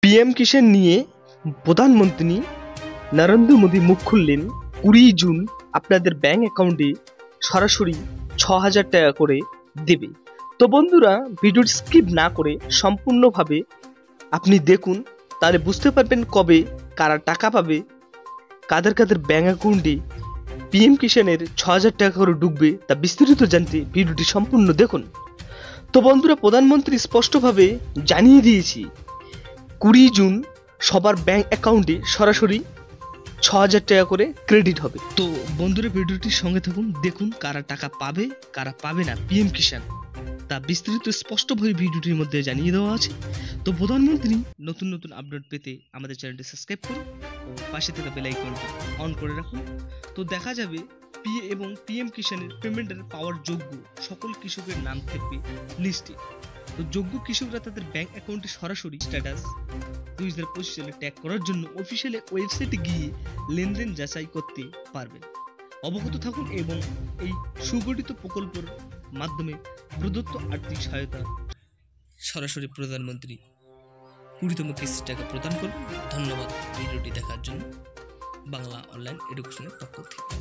PM কিষাণ নিয়ে প্রধানমন্ত্রী নরেন্দ্র মোদী মুখ খুললেন। 20 জুন আপনাদের ব্যাংক অ্যাকাউন্টে সরাসরি 6,000 টাকা করে দেবে। তো বন্ধুরা, ভিডিওটি স্কিপ না করে সম্পূর্ণভাবে আপনি দেখুন, তাহলে বুঝতে পারবেন কবে কারা টাকা পাবে, কাদের কাদের ব্যাংক অ্যাকাউন্টে পিএম কিষাণের 6,000 টাকা করে ঢুকবে, তা বিস্তারিত জানতে ভিডিওটি সম্পূর্ণ দেখুন। তো বন্ধুরা, প্রধানমন্ত্রী স্পষ্টভাবে জানিয়ে দিয়েছি 20 জুন সবার ব্যাংক অ্যাকাউন্টে সরাসরি 6,000 টাকা করে ক্রেডিট হবে। তো বন্ধুরা, ভিডিওটির সঙ্গে থাকুন, দেখুন কারা টাকা পাবে কারা পাবে না পিএম কিষাণ, তা বিস্তারিত স্পষ্টভাবে ভিডিওটির মধ্যে জানিয়ে দেওয়া আছে। তো প্রধানমন্ত্রী নতুন নতুন আপডেট পেতে আমাদের চ্যানেলটি সাবস্ক্রাইব করুন ও পাশে থাকা বেল আইকনটি অন করে রাখুন। তো দেখা যাবে পিএম কিষাণের পেমেন্টের পাওয়ার যোগ্য সকল কৃষকের নাম থাকবে লিস্টে। তো যোগ্য কৃষকরা তাদের ব্যাংক অ্যাকাউন্টে সরাসরি স্ট্যাটাস 2025 সালে ট্যাগ করার জন্য অফিসিয়াল ওয়েবসাইটে গিয়ে লেনদেন যাচাই করতে পারবেন। অবগত থাকুন এবং এই সুগঠিত প্রকল্পের মাধ্যমে প্রদত্ত আর্থিক সহায়তা সরাসরি প্রধানমন্ত্রী 20তম কিস্তির টাকা প্রদান করবেন। ধন্যবাদ ভিডিওটি দেখার জন্য বাংলা অনলাইন এডুকেশনের পক্ষ থেকে।